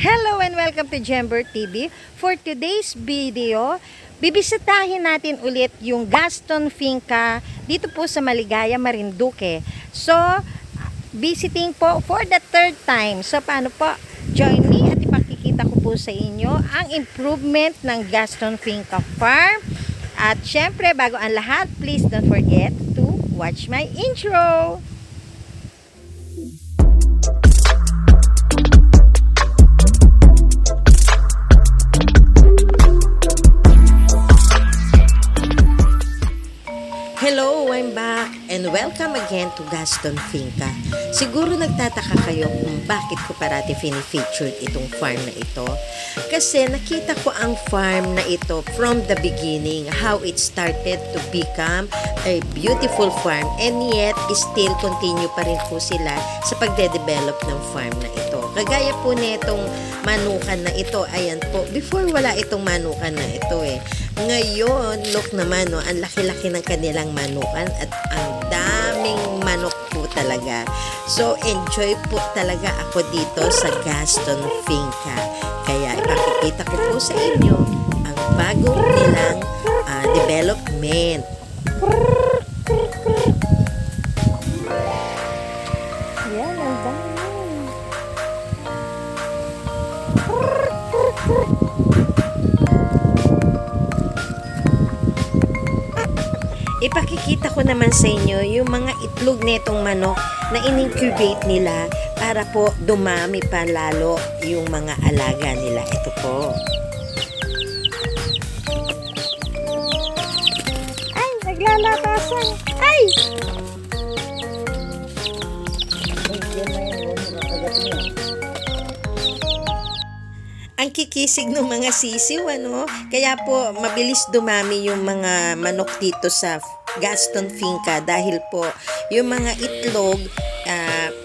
Hello and welcome to Jember TV. For today's video, bibisitahin natin ulit yung Gaston Finca dito po sa Maligaya, Marinduque. So, visiting po for the third time. So, paano po? Join me at ipakikita ko po sa inyo ang improvement ng Gaston Finca Farm. At syempre, bago ang lahat, please don't forget to watch my intro. Hello, I'm back and welcome again to Gaston Finca. Siguro nagtataka kayo kung bakit ko parati fini-featured itong farm na ito. Kasi nakita ko ang farm na ito from the beginning, how it started to become a beautiful farm, and yet still continue pa rin po sila sa pagde-develop ng farm na ito. Kagaya po nitong manukan na ito, ayan po, before wala itong manukan na ito Ngayon, look naman, ang laki-laki ng kanilang manukan at ang daming manok po talaga. So, enjoy po talaga ako dito sa Gaston Finca. Kaya ipakikita ko po sa inyo ang bagong nilang development. Yan, ang dami. Ipakikita ko naman sa inyo yung mga itlog netong manok na in-incubate nila para po dumami pa lalo yung mga alaga nila. Ito po. Ay, naglalatasan. Ay! Ang kikisig ng mga sisiw, Kaya po, mabilis dumami yung mga manok dito sa Gaston Finca dahil po, yung mga itlog,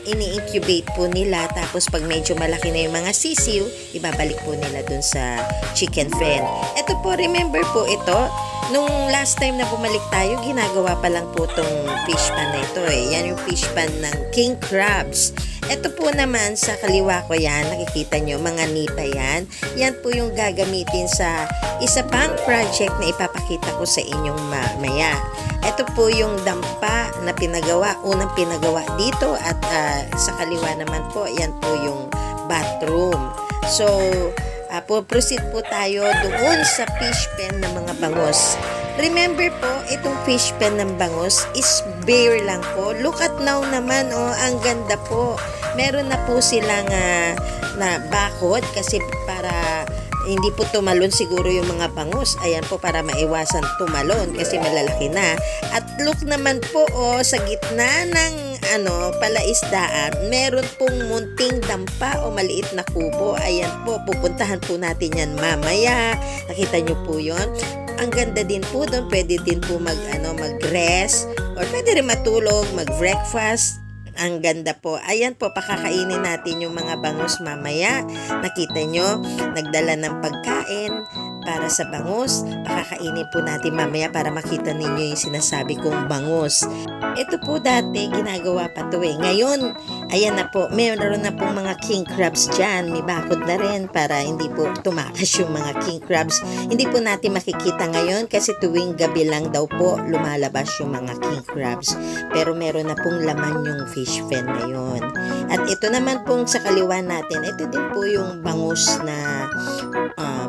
ini-incubate po nila. Tapos, pag medyo malaki na yung mga sisiw, ibabalik po nila dun sa chicken pen. Ito po, remember po ito, nung last time na bumalik tayo, ginagawa pa lang po tong fish pan na ito Yan yung fish pan ng king crabs. Ito po naman sa kaliwa ko yan, nakikita nyo, mga nipa yan. Yan po yung gagamitin sa isa pang project na ipapakita ko sa inyong mamaya. Ito po yung dampa na pinagawa, unang pinagawa dito at sa kaliwa naman po, yan po yung bathroom. So, proceed po tayo doon sa fish pen ng mga bangus. Remember po, itong fish pen ng bangus is bare lang po. Look at now naman, ang ganda po. Meron na po silang na bakod kasi para hindi po tumalon siguro yung mga bangus. Ayan po, para maiwasan tumalon kasi malalaki na. At look naman po, sa gitna ng palaisdaan, meron pong munting dampa o maliit na kubo. Ayan po, pupuntahan po natin yan mamaya. Nakita nyo po yon. Ang ganda din po doon. Pwede din po mag-rest or pwede rin matulog, mag-breakfast. Ang ganda po. Ayan po, pakakainin natin yung mga bangus mamaya. Nakita nyo, nagdala ng pagkain para sa bangus. Pakakainin po natin mamaya para makita ninyo yung sinasabi kong bangus. Ito po dati, ginagawa pa to Ngayon, ayan na po, meron na pong mga king crabs dyan. May bakod na rin para hindi po tumakas yung mga king crabs. Hindi po natin makikita ngayon kasi tuwing gabi lang daw po lumalabas yung mga king crabs. Pero meron na pong laman yung fish pen na yun. At ito naman pong sa kaliwa natin, ito din po yung bangus na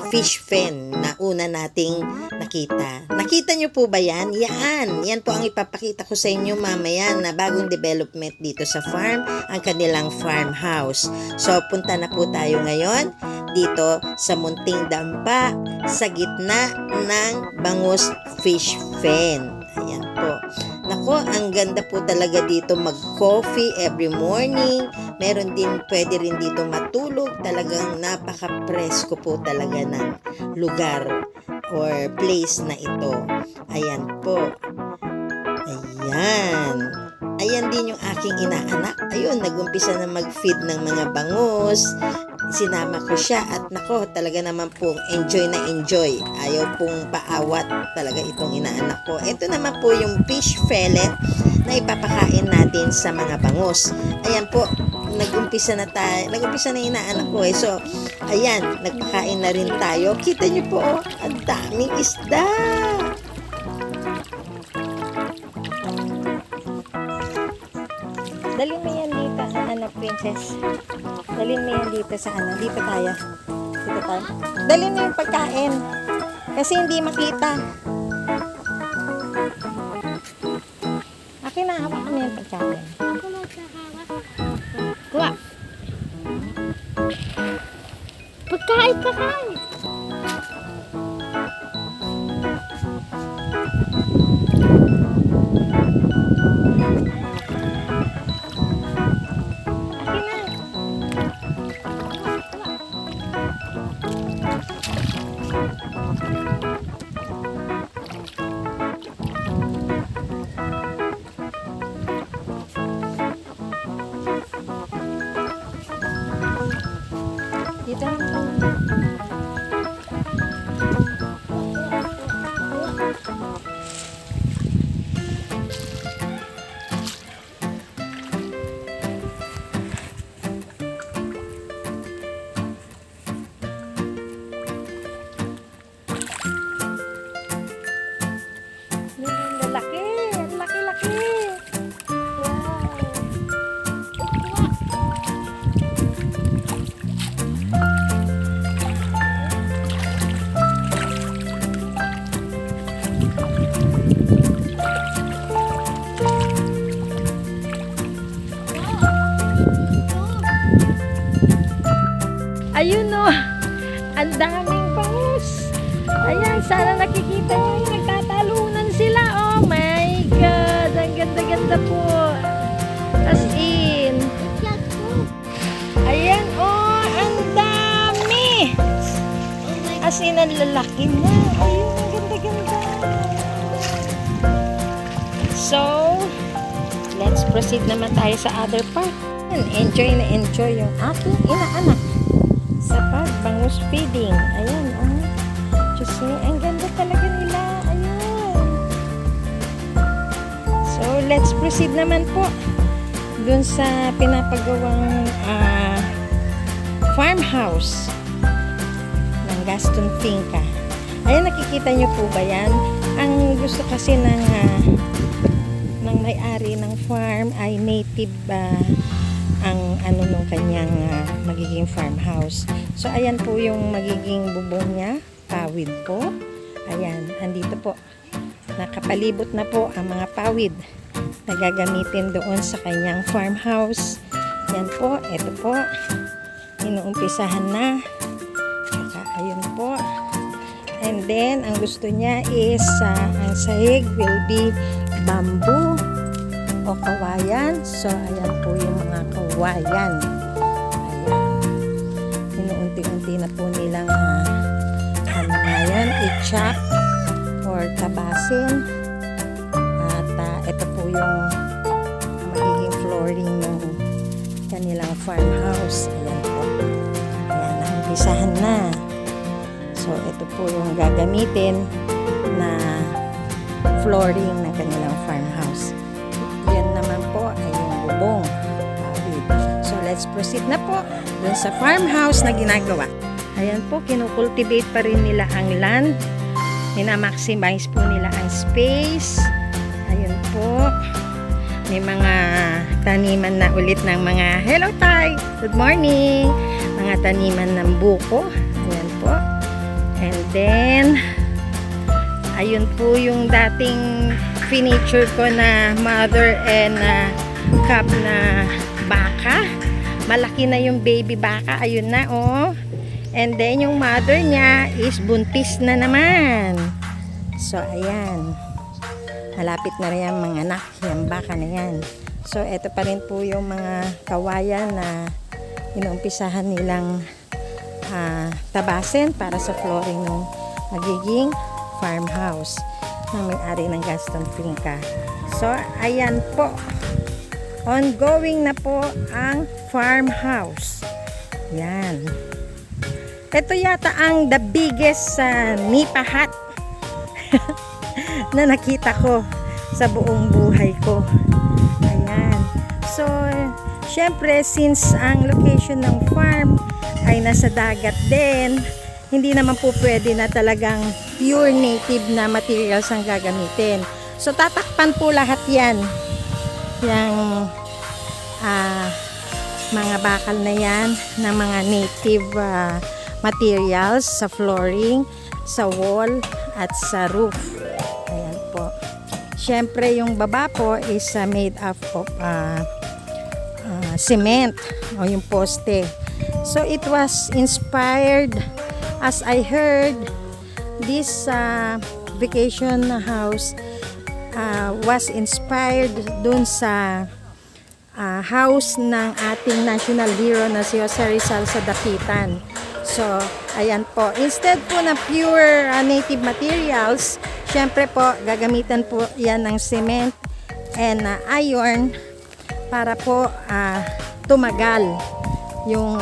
fish pen na una nating nakita. Nakita nyo po ba yan? Yan po ang ipapakita ko sa inyo mamaya na bagong development dito sa farm, ang kanilang farmhouse. So, punta na po tayo ngayon dito sa munting dampa sa gitna ng bangus fish pen. Ayan po. Nako, ang ganda po talaga dito mag-coffee every morning. Meron din, pwede rin dito matulog. Talagang napaka-presko po talaga ng lugar or place na ito. Ayan po. Ayan. Ayan din yung aking inaanak. Ayun, nag-umpisa na mag-feed ng mga bangus. Sinama ko siya at nako, talaga naman pong enjoy na enjoy. Ayaw pong paawat talaga itong inaanak ko. Ito naman po yung fish fillet na ipapakain natin sa mga bangus. Ayan po, nag-umpisa na yung inaanak ko eh. So, ayan, nagpakain na rin tayo. Kita niyo po, oh, ang daming isda. Dalhin mo yan dito, princess. Dalhin mo yan dito sa dito tayo. Dito tayo. Dalhin mo yung pagkain. Kasi hindi makita. Akin na, hawakan mo yung pagkain. Kuha. Pagkain. Dito na po. Lalaki. Laki-laki. Ayun o, ang daming bangus. Ayan, sana nakikita nyo yung nagtatalunan sila. Oh my God, ang ganda-ganda po. As in. Ayan oh, ang dami. As in, ang lalaki na. Ayun, ang ganda-ganda. So, let's proceed naman tayo sa other part. Enjoy na enjoy yung aking inaanak sa pagbangus feeding. Ayan, oh. Diyos me, ang ganda talaga nila. Ayan. So, let's proceed naman po dun sa pinapagawang farmhouse ng Gaston Finca. Ayan, nakikita nyo po ba yan? Ang gusto kasi ng may-ari ng farm ay native ang nung kanyang magiging farmhouse. So, ayan po yung magiging bubong niya. Pawid po. Ayan, andito po. Nakapalibot na po ang mga pawid na gagamitin doon sa kanyang farmhouse. Yan po, eto po. Inuumpisahan na. Saka, ayun po. And then, ang gusto niya is ang sahig will be bamboo o kawayan. So, ayan po yung mga kawayan. Ayan. Inuunti-unti na po nilang i-chop or tabasin. At ito po yung magiging flooring ng kanilang farmhouse. Ayan po. Ayan, naumpisahan na. So, ito po yung gagamitin na flooring ng kanilang farmhouse. Yan naman po ay yung bubong. So, let's proceed na po dun sa farmhouse na ginagawa. Ayan po, kinukultivate pa rin nila ang land. Minamaximize po nila ang space. Ayun po. May mga taniman na ulit ng mga, hello Tay! Good morning! Mga taniman ng buko. Ayan po. And then, ayun po yung dating finiture ko na mother and cub na baka. Malaki na yung baby baka. Ayun na, oh. And then, yung mother niya is buntis na naman. So, ayan. Malapit na rin yung mga anak. Yung baka na yan. So, eto pa rin po yung mga kawayan na inuumpisahan nilang tabasin para sa flooring ng magiging farmhouse ng may-ari ng Gaston Finca. So, ayan po. Ongoing na po ang farmhouse. Yan. Ito yata ang the biggest nipa hut na nakita ko sa buong buhay ko. Ayan. So, syempre, since ang location ng farm ay nasa dagat din, hindi naman po pwede na talagang pure native na materials ang gagamitin. So, tatakpan po lahat yan. Yung mga bakal na yan ng mga native materials sa flooring, sa wall, at sa roof. Ayan po. Siyempre, yung baba po is made up of cement o yung poste. So, it was inspired, as I heard, this vacation house was inspired dun sa house ng ating national hero na si Jose Rizal sa Dapitan. So, ayan po. Instead po na pure native materials, syempre po, gagamitan po yan ng cement and iron para po tumagal yung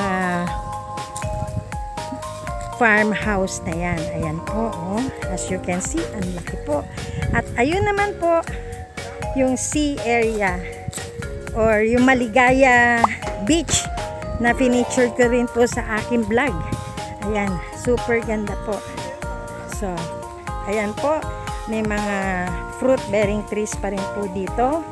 farmhouse na yan. Ayan po, oh. As you can see, ang laki po. At ayun naman po, yung sea area or yung Maligaya Beach na featured ko rin po sa aking vlog. Ayan, super ganda po. So, ayan po, may mga fruit bearing trees pa rin po dito.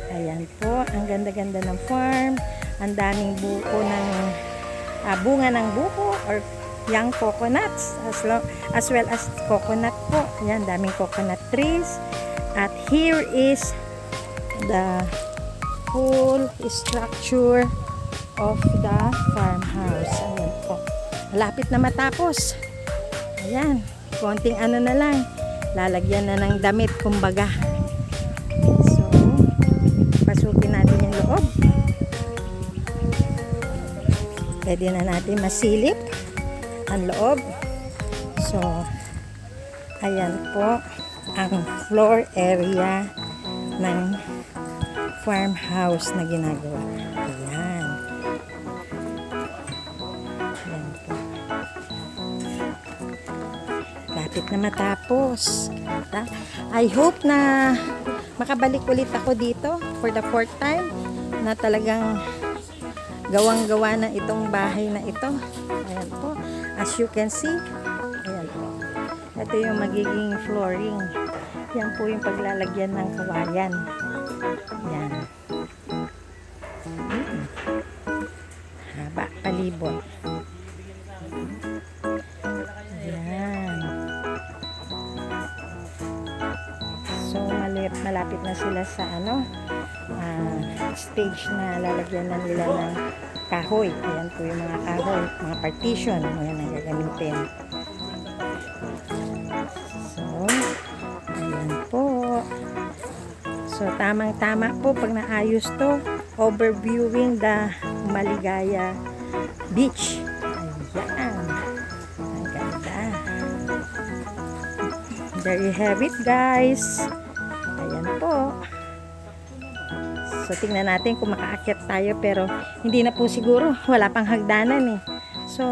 Ayan po, ang ganda-ganda ng farm. Ang daming buko ng bunga ng buko or young coconuts as well as coconut po. Ayan, daming coconut trees. At here is the whole structure of the farmhouse. Ayan po. Malapit na matapos. Ayan, konting ano na lang. Lalagyan na ng damit, kumbaga. So, pasukin natin yung loob. Pwede na natin masilip ang loob. So, ayan po ang floor area ng farmhouse na ginagawa. Ayan. Ayan po. Lapit na matapos. I hope na makabalik ulit ako dito for the 4th time na talagang gawang-gawa na itong bahay na ito. Ayan po. As you can see, ayan po. Ito yung magiging flooring. Yan po yung paglalagyan ng kawayan. Ayan. Haba, palibot. Ayan. So, malapit na sila sa stage na lalagyan na nila ng kahoy. Ayan po yung mga kahoy, mga partition. Ayan ang gagamitin. So, ayan po. So, tamang-tama po pag naayos to, overviewing the Maligaya Beach. Ayan. Ang ganda. There you have it, guys. Ayan po. So, tingnan natin kung makaakyat tayo pero hindi na po siguro. Wala pang hagdanan eh. So,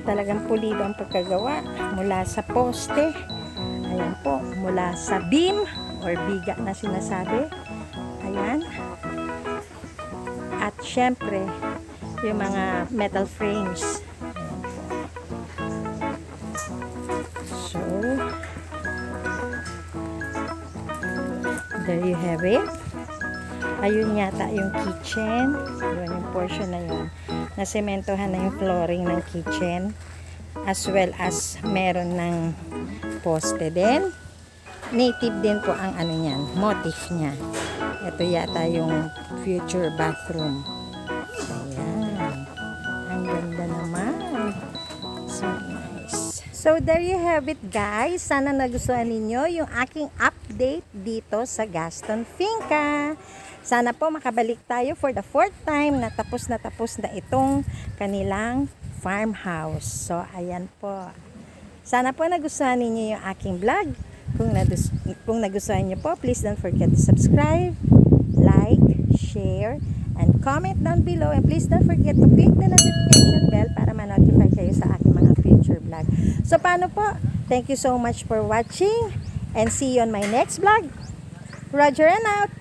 talagang pulido ang pagkagawa. Mula sa poste. Ayan po. Mula sa beam or biga na sinasabi. Ayan. At syempre, yung mga metal frames. Ayan po. So, there you have it. Ayun yata yung kitchen. Yun yung portion na yun. Nasementohan na yung flooring ng kitchen. As well as meron ng poste din. Native din po ang ano niyan, motif niya. Ito yata yung future bathroom. Ayan. Ang ganda naman. So nice. So there you have it, guys. Sana nagustuhan ninyo yung aking update dito sa Gaston Finca. Sana po makabalik tayo for the 4th time na tapos na itong kanilang farmhouse. So ayan po. Sana po nagustuhan ninyo yung aking vlog. Kung nagustuhan nyo po, please don't forget to subscribe, like, share, and comment down below. And please don't forget to click the notification bell para ma-notify kayo sa aking mga future vlog. So, paano po? Thank you so much for watching and see you on my next vlog. Roger and out!